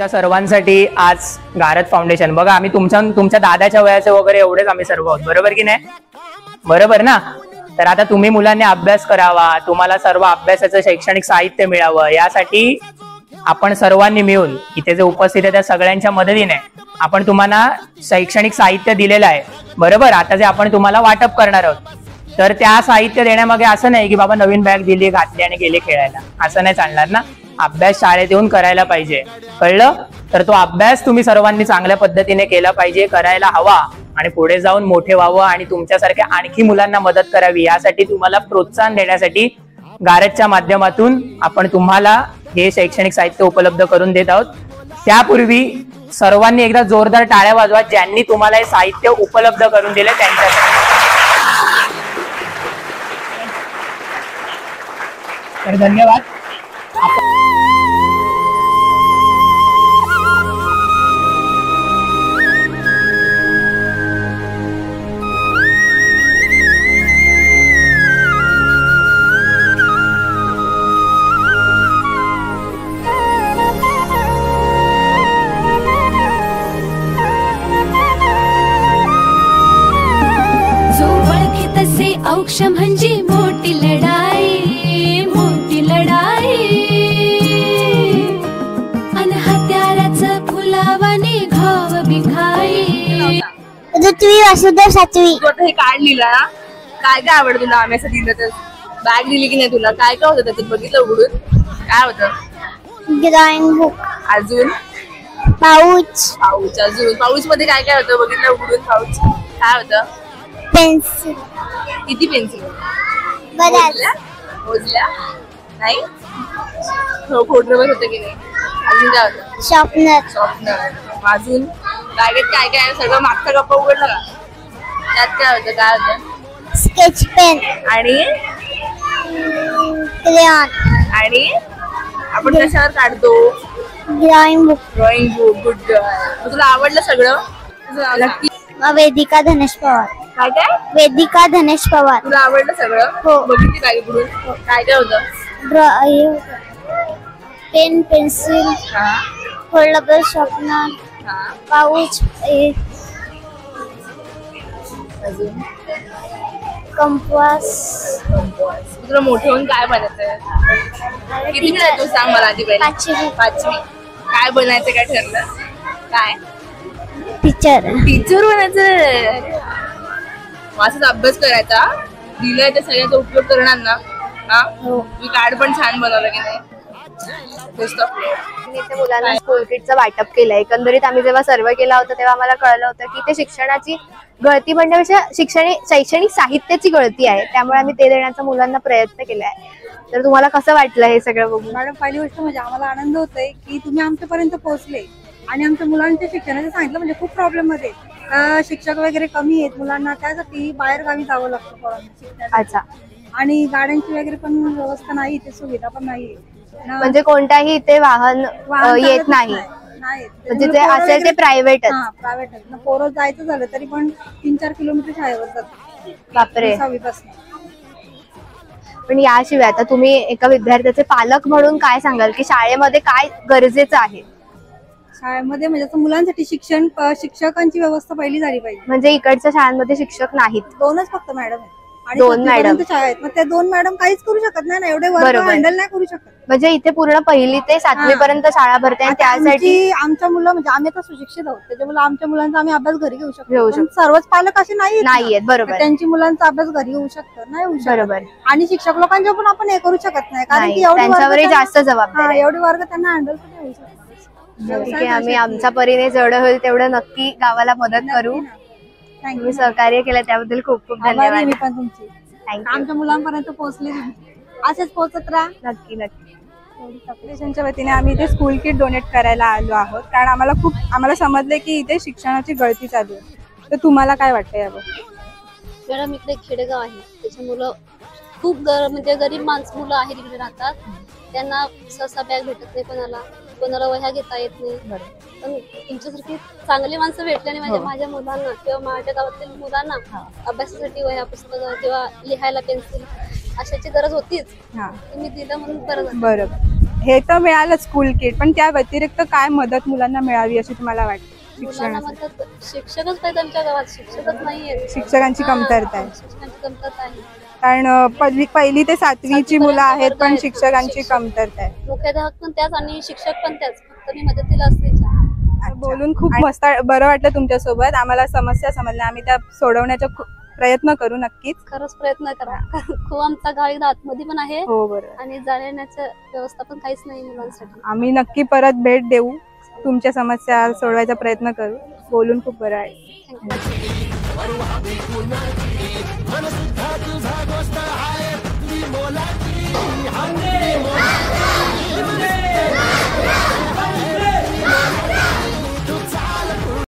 तुमच्या सर्वांसाठी आज गारज फाउंडेशन बघा, आम्ही तुमच्या दादाच्या वयाचे वगैरे एवढेच आम्ही सर्व आहोत, बरोबर की नाही? बरोबर ना? तर आता तुम्ही मुलांनी अभ्यास करावा, तुम्हाला सर्व अभ्यासाचं शैक्षणिक साहित्य मिळावं, यासाठी आपण सर्वांनी मिळून इथे जे उपस्थित आहे त्या सगळ्यांच्या मदतीने आपण तुम्हाला शैक्षणिक साहित्य दिलेलं आहे, बरोबर? आता जे आपण तुम्हाला वाटप करणार आहोत, तर त्या साहित्य देण्यामागे असं नाही की बाबा नवीन बॅग दिली, घातली आणि गेले खेळायला, असं नाही चालणार ना. अभ्यास शाळेत येऊन करायला पाहिजे, कळलं? तर तो अभ्यास तुम्ही सर्वांनी चांगल्या पद्धतीने केला पाहिजे, करायला हवा आणि पुढे जाऊन मोठे व्हावं आणि तुमच्यासारख्या आणखी मुलांना मदत करावी, यासाठी तुम्हाला प्रोत्साहन देण्यासाठी गारजच्या माध्यमातून आपण तुम्हाला हे शैक्षणिक साहित्य उपलब्ध करून देत आहोत. त्यापूर्वी सर्वांनी एकदा जोरदार टाळ्या वाजवा ज्यांनी तुम्हाला हे साहित्य उपलब्ध करून दिले त्यांच्यासाठी. तर धन्यवाद. औक्ष म्हणजे मोठी लढाई, मोठी लढाई. अन हत्याराचं फुलावाने घाव बिखाई. पृथ्वी वसुदेव सातवी. तू आता हे कार्ड लिहिला, काय काय आवडतं तुला? आम्ही असं दिलं तर बॅग दिली की नाही तुला? काय काय होतं त्याच्यात? बघितलं उघडून काय होतं? Drawing book. अजून पाऊच. पाऊच. अजून पाऊच मध्ये काय काय होतं? बघितलं उघडून पाऊच काय होतं? पेन्सिल. किती पेन्सिल? मोजल्या नाही? खोडरबर होतं की नाही? अजून काय होतं? शॉर्पनर. शॉर्पनर. अजून बॅगेत काय काय? सगळं मागचा कप्पा उघडला का? त्यात काय होतं? काय होतं? स्केच पेन आणि क्रेयॉन. आणि आपण कशावर काढतो? Drawing book. Drawing book. Good girl. तुला आवडलं सगळं? वेदिका धनेश पवार. काय काय? वेदिका धनेश पवार. तुला आवडलं सगळं? हो. बघितली बॅग पुढून काय काय होतं? Pen, pencil, foldable sharpener, pouch, अजून कंपास. तुला मोठे होऊन काय बनायचंय? किती तू सांग मला आधी पहिले. पाचवी. काय बनायचं? काय ठरलं? काय? टीचर. टीचर बनायचं. माझाच अभ्यास करायचा, दिलाय त्या सगळ्याचा उपयोग करणार ना? हा, मी कार्ड पण छान बनवलं की नाही? इथे मुलांना स्कूल किटचं वाटप केलंय. एकंदरीत आम्ही जेव्हा सर्वे केला होता तेव्हा आम्हाला कळलं होतं की ते शिक्षणाची गळती म्हणण्यापेक्षा शैक्षणिक साहित्याची गळती आहे, त्यामुळे आम्ही ते देण्याचा मुलांना प्रयत्न केलाय. तर तुम्हाला कसं वाटलं हे सगळं बघून? मॅडम, पहिली गोष्ट म्हणजे आम्हाला आनंद होतोय की तुम्ही आमच्यापर्यंत पोहोचले आणि आमच्या मुलांच्या शिक्षणाचं सांगितलं. म्हणजे खूप प्रॉब्लेम मध्ये शिक्षक वगैरे कमी आहेत मुलांना, त्यासाठी बाहेर गावी जावं लागतं पोरांना. अच्छा. आणि गाड्यांची वगैरे पण व्यवस्था नाही, इथे सुविधा पण नाही. म्हणजे कोणताही इथे वाहन येत नाही? म्हणजे ते असेल ते प्रायव्हेटच? प्रायव्हेटच. पोरं जायचं झालं तरी पण 3-4 किलोमीटर शाळेवर जातात. बापरे. 6वीपासून. पण याशिवाय आता तुम्ही एका विद्यार्थ्याचे पालक म्हणून काय सांगाल की शाळेमध्ये काय गरजेचं आहे? शाळेमध्ये म्हणजे मुलांसाठी शिक्षकांची व्यवस्था पहिली झाली पाहिजे. म्हणजे इकडच्या शाळांमध्ये शिक्षक नाहीत? 2च फक्त मॅडम आहेत. आणि 2 मॅडम शाळेत. मग त्या 2 मॅडम काहीच करू शकत नाही ना, एवढे वर्ग हँडल नाही करू शकत. म्हणजे इथे पूर्ण 1ली ते 7वी पर्यंत शाळा भरते आणि त्यासाठी आमच्या मुलं म्हणजे आम्ही आता सुशिक्षित आहोत, त्याच्यामुळे आमच्या मुलांचा आम्ही अभ्यास घरी घेऊ शकतो. सर्वच पालक असे नाहीयेत. बरोबर. त्यांची मुलांचा अभ्यास घरी होऊ शकतं, नाही होऊ शकत. बरोबर. आणि शिक्षक लोकांच्या पण आपण हे करू शकत नाही, कारण की त्यांच्यावरही जास्त जबाबदारी. एवढे वर्ग त्यांना हँडल पण होऊ शकतात. ठीक आहे, आम्ही आमच्या परीने जेवढं होईल तेवढं नक्की गावाला मदत करू. तुम्ही सहकार्य केलं त्याबद्दल खूप खूप धन्यवाद. मी पण तुमची. आमच्या मुलांपर्यंत पोहोचले, असेच पोहोचत राहा. नक्की नक्की. फाउंडेशनच्या वतीने आम्ही इथे स्कूल किट डोनेट करायला आलो आहोत, कारण आम्हाला समजले की इथे शिक्षणाची गळती चालू आहे. तर तुम्हाला काय वाटतं यावर? मॅडम, इकडे खेडेगाव आहे, त्याच्या मुलं खूप म्हणजे गरीब मुलं आहेत इकडे राहतात. त्यांना सहसा बॅग भेटत नाही, कोणाला वह्या घेता येत नाही. पण तुमच्यासारखी चांगली माणसं भेटल्याने माझ्या मुलांना किंवा माझ्या गावातील मुलांना अभ्यासासाठी वह्या, पुस्तकं किंवा लिहायला पेन्सिल अशाची गरज होतीच. तुम्ही दिलं म्हणून बरं. हे तर मिळालं स्कूल किट, पण त्या व्यतिरिक्त काय मदत मुलांना मिळावी अशी तुम्हाला वाटते? मुलांना म्हणतात शिक्षकच पाहिजे आमच्या गावात, शिक्षकच नाहीये. शिक्षकांची कमतरता आहे. शिक्षकांची कमतरता आहे. कारण पहिली ते 7वीची मुलं आहेत पण शिक्षकांची कमतरता आहे. मुख्याध्यापक पण त्याच आणि शिक्षक पण त्याच, फक्त मी मदतीला असते. बोलून खूप मस्त बरं वाटलं तुमच्यासोबत. आम्हाला समस्या समजल्या, आम्ही त्या सोडवण्याचा प्रयत्न करू नक्कीच. खरंच प्रयत्न करा. खूप आमचा गाव एकदा आतमध्ये पण आहे हो बरोबर, आणि जाण्याचं व्यवस्था पण काहीच नाही मुलांसाठी. आम्ही नक्की परत भेट देऊ, तुमच्या समस्या सोडवायचा प्रयत्न करू. बोलून खूप बरं आहे. थँक्यू.